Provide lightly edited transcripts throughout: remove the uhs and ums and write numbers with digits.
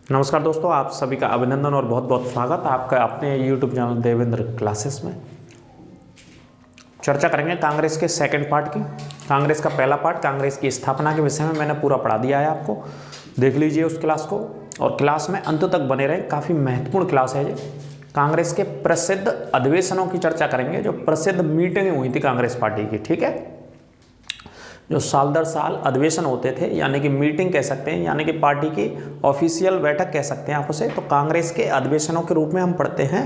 नमस्कार दोस्तों, आप सभी का अभिनंदन और बहुत बहुत स्वागत आपका अपने YouTube चैनल देवेंद्र क्लासेस में। चर्चा करेंगे कांग्रेस के सेकंड पार्ट की। कांग्रेस का पहला पार्ट कांग्रेस की स्थापना के विषय में मैंने पूरा पढ़ा दिया है, आपको देख लीजिए उस क्लास को और क्लास में अंत तक बने रहे। काफ़ी महत्वपूर्ण क्लास है ये। कांग्रेस के प्रसिद्ध अधिवेशनों की चर्चा करेंगे, जो प्रसिद्ध मीटिंगें हुई थी कांग्रेस पार्टी की, ठीक है, जो साल दर साल अधिवेशन होते थे, यानी कि मीटिंग कह सकते हैं, यानी कि पार्टी की ऑफिशियल बैठक कह सकते हैं आप उसे। तो कांग्रेस के अधिवेशनों के रूप में हम पढ़ते हैं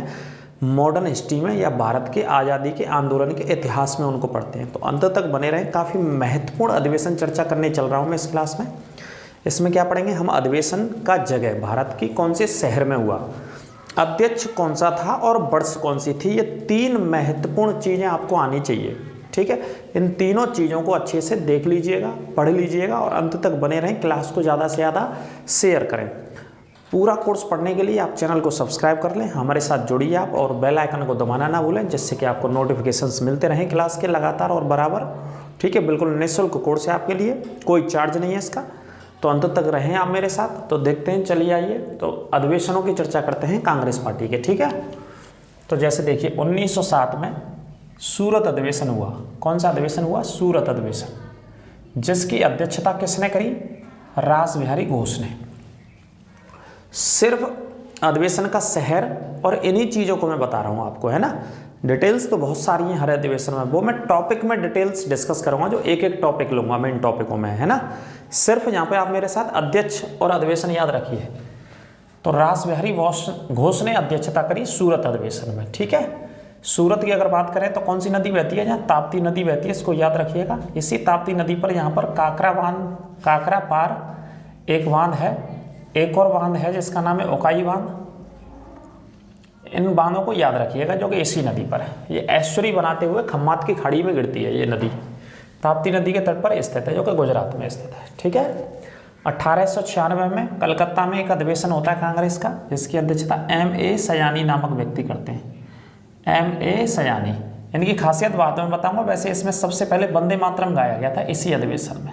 मॉडर्न हिस्ट्री में, या भारत के आज़ादी के आंदोलन के इतिहास में उनको पढ़ते हैं। तो अंत तक बने रहें, काफ़ी महत्वपूर्ण अधिवेशन चर्चा करने चल रहा हूँ मैं इस क्लास में। इसमें क्या पढ़ेंगे हम? अधिवेशन का जगह भारत की कौन से शहर में हुआ, अध्यक्ष कौन सा था और वर्ष कौन सी थी। ये तीन महत्वपूर्ण चीज़ें आपको आनी चाहिए, ठीक है। इन तीनों चीज़ों को अच्छे से देख लीजिएगा, पढ़ लीजिएगा और अंत तक बने रहें। क्लास को ज़्यादा से ज़्यादा शेयर करें। पूरा कोर्स पढ़ने के लिए आप चैनल को सब्सक्राइब कर लें, हमारे साथ जुड़िए आप और बेल आइकन को दबाना ना भूलें, जिससे कि आपको नोटिफिकेशंस मिलते रहें क्लास के लगातार और बराबर, ठीक है। बिल्कुल निःशुल्क कोर्स है आपके लिए, कोई चार्ज नहीं है इसका। तो अंत तक रहें आप मेरे साथ। तो देखते हैं, चलिए आइए तो अधिवेशनों की चर्चा करते हैं कांग्रेस पार्टी के, ठीक है। तो जैसे देखिए 1907 में सूरत अधिवेशन हुआ। कौन सा अधिवेशन हुआ? सूरत अधिवेशन, जिसकी अध्यक्षता किसने करी? रासबिहारी घोष ने। सिर्फ अधिवेशन का शहर और इन्हीं चीज़ों को मैं बता रहा हूँ आपको, है ना। डिटेल्स तो बहुत सारी हैं हर अधिवेशन में, वो मैं टॉपिक में डिटेल्स डिस्कस करूँगा, जो एक एक टॉपिक लूँगा मैं इन टॉपिकों में, है ना। सिर्फ यहाँ पे आप मेरे साथ अध्यक्ष और अधिवेशन याद रखिए। तो रासबिहारी घोष ने अध्यक्षता करी सूरत अधिवेशन में, ठीक है। सूरत की अगर बात करें तो कौन सी नदी बहती है? जहाँ ताप्ती नदी बहती है, इसको याद रखिएगा। इसी ताप्ती नदी पर यहाँ पर काकरा पार एक बांध है, एक और बांध है जिसका नाम है उकाई बांध। इन बांधों को याद रखिएगा, जो कि इसी नदी पर है। ये एस्चुरी बनाते हुए खम्मात की खाड़ी में गिरती है ये नदी, ताप्ती नदी के तट पर स्थित है, जो कि गुजरात में स्थित है, ठीक है। 1896 में कलकत्ता में एक अधिवेशन होता है कांग्रेस का, जिसकी अध्यक्षता M.A. सयानी नामक व्यक्ति करते हैं। M.A. सयानी। इनकी खासियत बाद में बताऊंगा। वैसे इसमें सबसे पहले वंदे मातरम गाया गया था इसी अधिवेशन में।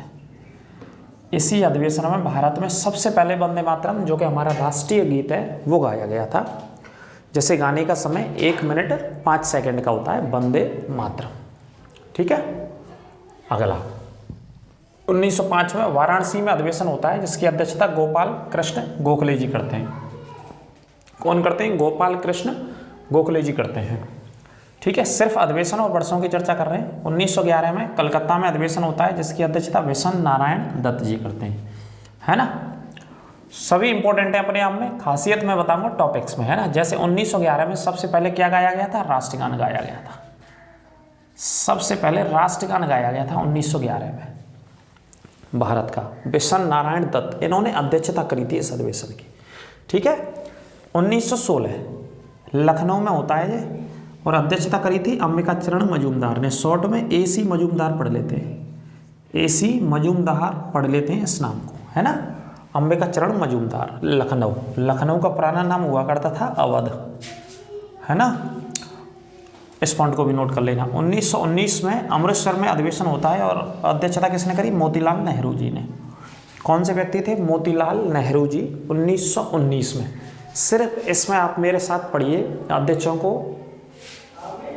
इसी अधिवेशन में भारत में सबसे पहले वंदे मातरम, जो कि हमारा राष्ट्रीय गीत है, वो गाया गया था। जैसे गाने का समय 1 मिनट 5 सेकंड का होता है, वंदे मातरम, ठीक है। अगला 1905 में वाराणसी में अधिवेशन होता है, जिसकी अध्यक्षता गोपाल कृष्ण गोखले जी करते हैं। कौन करते हैं? गोपाल कृष्ण गोखले जी करते हैं, ठीक है। सिर्फ अधिवेशन और वर्षों की चर्चा कर रहे हैं। 1911 में कलकत्ता में अधिवेशन होता है, जिसकी अध्यक्षता विशन नारायण दत्त जी करते हैं, है ना। सभी इंपॉर्टेंट है अपने आप में, खासियत मैं बताऊंगा टॉपिक्स में, है ना। जैसे 1911 में सबसे पहले क्या गाया गया था? राष्ट्रगान गाया गया था। सबसे पहले राष्ट्रगान गाया गया था 1911 में भारत का। विशन नारायण दत्त, इन्होंने अध्यक्षता करी थी इस अधिवेशन की, ठीक है। 1916 लखनऊ में होता है ये, और अध्यक्षता करी थी अंबिका चरण मजूमदार ने। शॉर्ट में AC मजूमदार पढ़ लेते हैं, AC मजूमदार पढ़ लेते हैं इस नाम को, है ना। अंबिका चरण मजूमदार, लखनऊ का पुराना नाम हुआ करता था अवध, है ना। इस पॉइंट को भी नोट कर लेना। 1919 में अमृतसर में अधिवेशन होता है, और अध्यक्षता किसने करी? मोतीलाल नेहरू जी ने। कौन से व्यक्ति थे? मोतीलाल नेहरू जी, 1919 में। सिर्फ इसमें आप मेरे साथ पढ़िए अध्यक्षों को,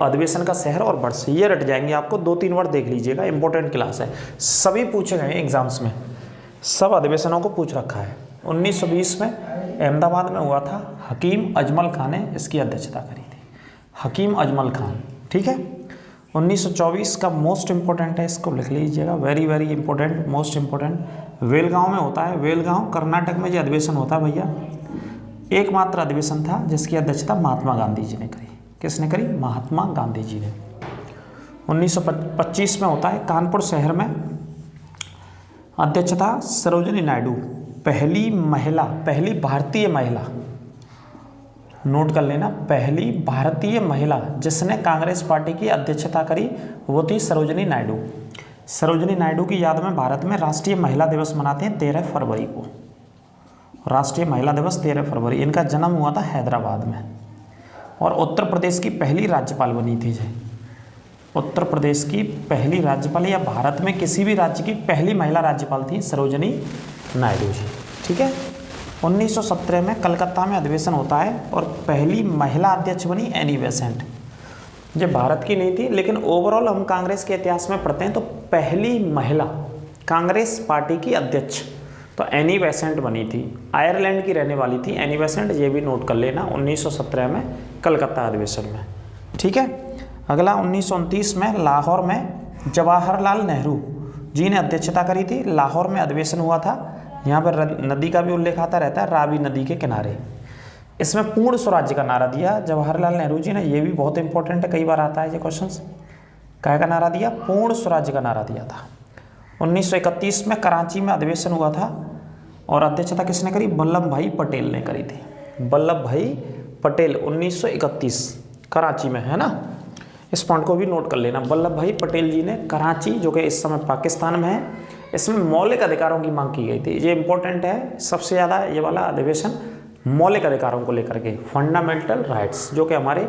अधिवेशन का शहर और वर्ष, ये रट जाएंगे आपको। 2-3 वर्ड देख लीजिएगा, इंपॉर्टेंट क्लास है, सभी पूछे गए एग्जाम्स में, सब अधिवेशनों को पूछ रखा है। 1920 में अहमदाबाद में हुआ था, हकीम अजमल खान ने इसकी अध्यक्षता करी थी, हकीम अजमल खान, ठीक है। 1924 का मोस्ट इंपॉर्टेंट है, इसको लिख लीजिएगा, very very important, most important. वेलगांव में होता है, वेलगांव कर्नाटक में जो अधिवेशन होता है भैया, एकमात्र अधिवेशन था जिसकी अध्यक्षता महात्मा गांधी जी ने करी। किसने करी? महात्मा गांधी जी ने। 1925 में होता है कानपुर शहर में, अध्यक्षता सरोजिनी नायडू, पहली भारतीय महिला, नोट कर लेना, पहली भारतीय महिला जिसने कांग्रेस पार्टी की अध्यक्षता करी, वो थी सरोजिनी नायडू। सरोजिनी नायडू की याद में भारत में राष्ट्रीय महिला दिवस मनाते हैं 13 फरवरी को। राष्ट्रीय महिला दिवस 13 फरवरी। इनका जन्म हुआ था हैदराबाद में, और उत्तर प्रदेश की पहली राज्यपाल बनी थी जी। उत्तर प्रदेश की पहली राज्यपाल, या भारत में किसी भी राज्य की पहली महिला राज्यपाल थी सरोजिनी नायडू जी, ठीक है। 1917 में कलकत्ता में अधिवेशन होता है और पहली महिला अध्यक्ष बनी एनी बेसेंट। ये भारत की नहीं थी, लेकिन ओवरऑल हम कांग्रेस के इतिहास में पढ़ते हैं तो पहली महिला कांग्रेस पार्टी की अध्यक्ष तो एनी बेसेंट बनी थी। आयरलैंड की रहने वाली थी एनी बेसेंट, ये भी नोट कर लेना 1917 में कलकत्ता अधिवेशन में। ठीक है, अगला 1929 में लाहौर में जवाहरलाल नेहरू जी ने अध्यक्षता करी थी। लाहौर में अधिवेशन हुआ था। यहाँ पर नदी का भी उल्लेख आता रहता है, रावी नदी के किनारे। इसमें पूर्ण स्वराज्य का नारा दिया जवाहरलाल नेहरू जी ने, ये भी बहुत इंपॉर्टेंट है, कई बार आता है ये क्वेश्चन। क्या का नारा दिया? पूर्ण स्वराज्य का नारा दिया था। 1931 में कराची में अधिवेशन हुआ था और अध्यक्षता किसने करी? वल्लभ भाई पटेल ने करी थी। वल्लभ भाई पटेल 1931 कराची में, है ना। इस पॉइंट को भी नोट कर लेना। वल्लभ भाई पटेल जी ने कराची, जो कि इस समय पाकिस्तान में है, इसमें मौलिक अधिकारों की मांग की गई थी। ये इंपॉर्टेंट है सबसे ज़्यादा, ये वाला अधिवेशन मौलिक अधिकारों को लेकर के, फंडामेंटल राइट्स, जो कि हमारे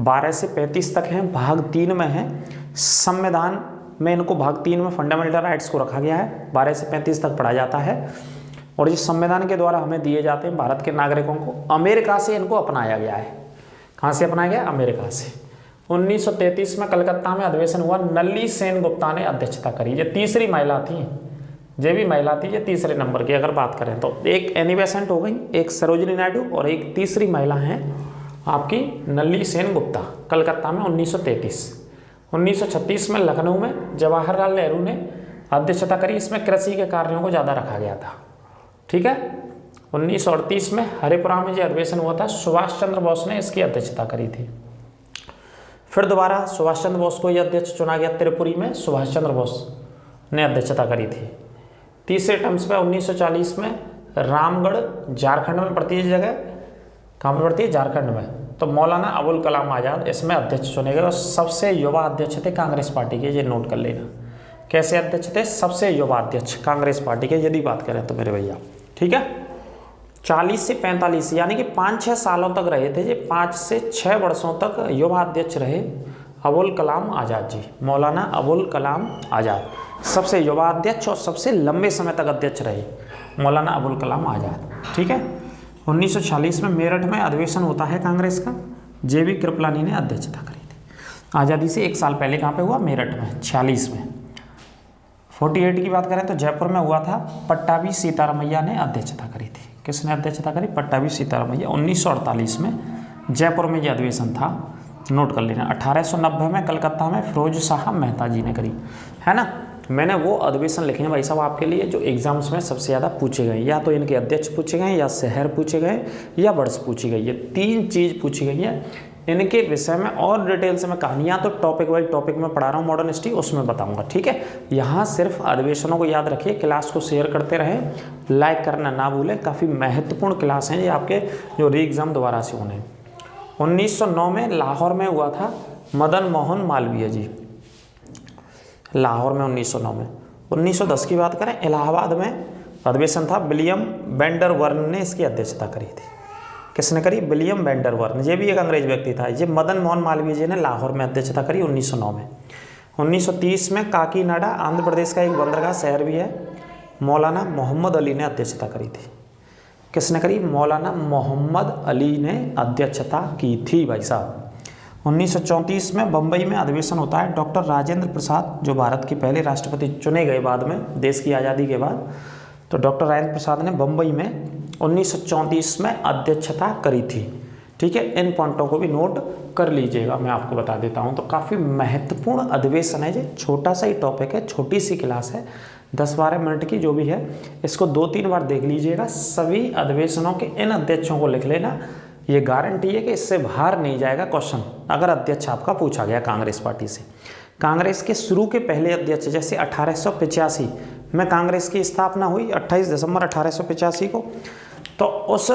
12 से 35 तक हैं, भाग 3 में है। संविधान में इनको भाग 3 में फंडामेंटल राइट्स को रखा गया है, 12 से 35 तक पढ़ा जाता है और ये संविधान के द्वारा हमें दिए जाते हैं भारत के नागरिकों को। अमेरिका से इनको अपनाया गया है। कहाँ से अपनाया गया? अमेरिका से। 1933 में कलकत्ता में अधिवेशन हुआ। नल्ली सेन गुप्ता ने अध्यक्षता करी। ये तीसरी महिला थी, ये भी महिला थी, ये तीसरे नंबर की अगर बात करें तो। एक एनी बेसेंट हो गई, एक सरोजिनी नायडू और एक तीसरी महिला हैं आपकी नल्ली सेन गुप्ता, कलकत्ता में 1933। 1936 में लखनऊ में जवाहरलाल नेहरू ने अध्यक्षता करी। इसमें कृषि के कार्यों को ज़्यादा रखा गया था। ठीक है। 1938 में हरिपुरा में जो अधिवेशन हुआ था, सुभाष चंद्र बोस ने इसकी अध्यक्षता करी थी। फिर दोबारा सुभाष चंद्र बोस को ही अध्यक्ष चुना गया। त्रिपुरी में सुभाष चंद्र बोस ने अध्यक्षता करी थी। तीसरे टर्म्स पे 1940 में रामगढ़ झारखंड में पड़ती है जगह, कहाँ पर पड़ती है? झारखंड में। तो मौलाना अबुल कलाम आज़ाद इसमें अध्यक्ष चुने गए और सबसे युवा अध्यक्ष थे कांग्रेस पार्टी के। ये नोट कर लेना। कैसे अध्यक्ष थे? सबसे युवा अध्यक्ष कांग्रेस पार्टी के, यदि बात करें तो मेरे भैया। ठीक है। 40 से 45 यानी कि 5-6 सालों तक रहे थे। ये 5 से 6 वर्षों तक युवा अध्यक्ष रहे अबुल कलाम आज़ाद जी, मौलाना अबुल कलाम आज़ाद। सबसे युवा अध्यक्ष और सबसे लंबे समय तक अध्यक्ष रहे मौलाना अबुल कलाम आज़ाद। ठीक है। 1946 में मेरठ में अधिवेशन होता है कांग्रेस का। जेबी कृपलानी ने अध्यक्षता करी थी। आज़ादी से 1 साल पहले कहाँ पे हुआ? मेरठ में, 46 में। 48 की बात करें तो जयपुर में हुआ था। पट्टाभी सीतारामैया ने अध्यक्षता करी थी। किसने अध्यक्षता करी? पट्टाभी सीतारामैया। 1948 में जयपुर में यह अधिवेशन था, नोट कर लेना। 1890 में कलकत्ता में फिरोज शाह मेहता जी ने करी, है ना। मैंने वो अधिवेशन लिखे हैं भाई साहब आपके लिए जो एग्जाम्स में सबसे ज़्यादा पूछे गए, या तो इनके अध्यक्ष पूछे गए, या शहर पूछे गए, या वर्ष पूछी गई। ये 3 चीज़ पूछी गई है। इनके विषय में और डिटेल से मैं कहानियाँ तो टॉपिक वाइज टॉपिक में पढ़ा रहा हूँ, मॉडर्न हिस्ट्री उसमें बताऊंगा। ठीक है। यहाँ सिर्फ अधिवेशनों को याद रखिए, क्लास को शेयर करते रहें, लाइक करना ना भूलें। काफ़ी महत्वपूर्ण क्लास हैं ये आपके, जो री एग्ज़ाम दोबारा से होने। 1909 में लाहौर में हुआ था मदन मोहन मालवीय जी, लाहौर में 1909 में। 1910 की बात करें, इलाहाबाद में अधिवेशन था। विलियम वेंडरवर्न ने इसकी अध्यक्षता करी थी। किसने करी? विलियम वेंडरवर्न। ये भी एक अंग्रेज व्यक्ति था। ये मदन मोहन मालवीय जी ने लाहौर में अध्यक्षता करी 1909 में। 1930 में काकीनाडा आंध्र प्रदेश का एक बंदरगाह शहर भी है, मौलाना मोहम्मद अली ने अध्यक्षता करी थी। किसने करी? मौलाना मोहम्मद अली ने अध्यक्षता की थी भाई साहब। 1934 में बम्बई में अधिवेशन होता है। डॉक्टर राजेंद्र प्रसाद, जो भारत के पहले राष्ट्रपति चुने गए बाद में देश की आज़ादी के बाद, तो डॉक्टर राजेंद्र प्रसाद ने बम्बई में 1934 में अध्यक्षता करी थी। ठीक है। इन पॉइंटों को भी नोट कर लीजिएगा, मैं आपको बता देता हूं। तो काफ़ी महत्वपूर्ण अधिवेशन है। ये छोटा सा ही टॉपिक है, छोटी सी क्लास है, 10-12 मिनट की जो भी है। इसको 2-3 बार देख लीजिएगा। सभी अधिवेशनों के इन अध्यक्षों को लिख लेना। ये गारंटी है कि इससे बाहर नहीं जाएगा क्वेश्चन अगर अध्यक्ष आपका पूछा गया कांग्रेस पार्टी से। कांग्रेस के शुरू के पहले अध्यक्ष, जैसे 1885 में कांग्रेस की स्थापना हुई 28 दिसंबर 1885 को, तो उस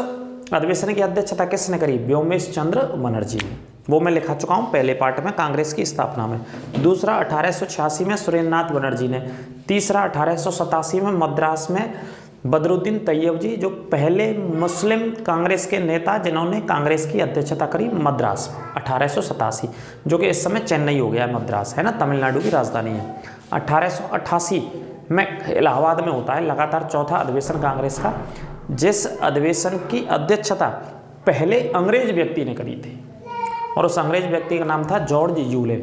अधिवेशन की अध्यक्षता किसने करी? व्योमेश चंद्र बनर्जी ने। वो मैं लिखा चुका हूँ पहले पार्ट में कांग्रेस की स्थापना में। दूसरा 1886 में सुरेंद्रनाथ बनर्जी ने। तीसरा 1887 में मद्रास में बदरुद्दीन तैयब जी, जो पहले मुस्लिम कांग्रेस के नेता जिन्होंने कांग्रेस की अध्यक्षता करी मद्रास 1887, जो कि इस समय चेन्नई हो गया है मद्रास, है ना, तमिलनाडु की राजधानी है। 1888 में इलाहाबाद में होता है लगातार चौथा अधिवेशन कांग्रेस का। जिस अधिवेशन की अध्यक्षता पहले अंग्रेज व्यक्ति ने करी थी, और उस अंग्रेज व्यक्ति का नाम था जॉर्ज यूले।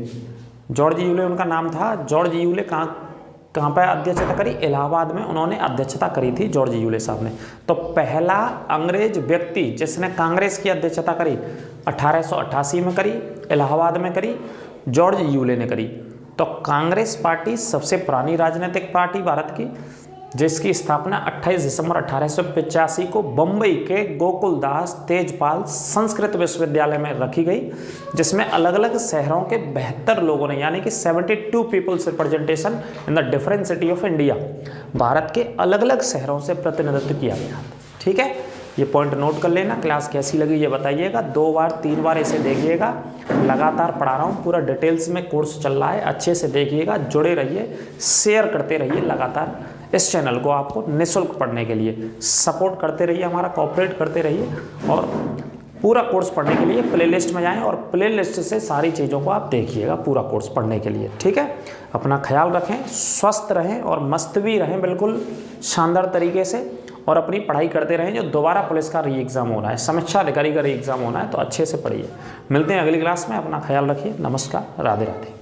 जॉर्ज यूले उनका नाम था। जॉर्ज यूले कहाँ पर अध्यक्षता करी? इलाहाबाद में उन्होंने अध्यक्षता करी थी जॉर्ज यूले साहब ने। तो पहला अंग्रेज व्यक्ति जिसने कांग्रेस की अध्यक्षता करी 1888 में करी, इलाहाबाद में करी, जॉर्ज यूले ने करी। तो कांग्रेस पार्टी सबसे पुरानी राजनीतिक पार्टी भारत की, जिसकी स्थापना 28 दिसंबर 1885 को बम्बई के गोकुलदास तेजपाल संस्कृत विश्वविद्यालय में रखी गई, जिसमें अलग अलग शहरों के 72 लोगों ने, यानी कि 72 peoples representation in the different city of India, Bharat के अलग अलग शहरों से प्रतिनिधित्व किया गया। ठीक है, ये पॉइंट नोट कर लेना। क्लास कैसी लगी ये बताइएगा, 2 बार 3 बार इसे देखिएगा। लगातार पढ़ा रहा हूँ, पूरा डिटेल्स में कोर्स चल रहा है, अच्छे से देखिएगा, जुड़े रहिए, शेयर करते रहिए लगातार इस चैनल को। आपको निःशुल्क पढ़ने के लिए सपोर्ट करते रहिए, हमारा कोऑपरेट करते रहिए, और पूरा कोर्स पढ़ने के लिए प्लेलिस्ट में जाएं और प्लेलिस्ट से सारी चीज़ों को आप देखिएगा पूरा कोर्स पढ़ने के लिए। ठीक है, अपना ख्याल रखें, स्वस्थ रहें और मस्त भी रहें बिल्कुल शानदार तरीके से, और अपनी पढ़ाई करते रहें। जो दोबारा पुलिस का री एग्ज़ाम होना है, समीक्षा अधिकारी का री एग्ज़ाम होना है, तो अच्छे से पढ़िए। मिलते हैं अगली क्लास में, अपना ख्याल रखिए। नमस्कार, राधे राधे।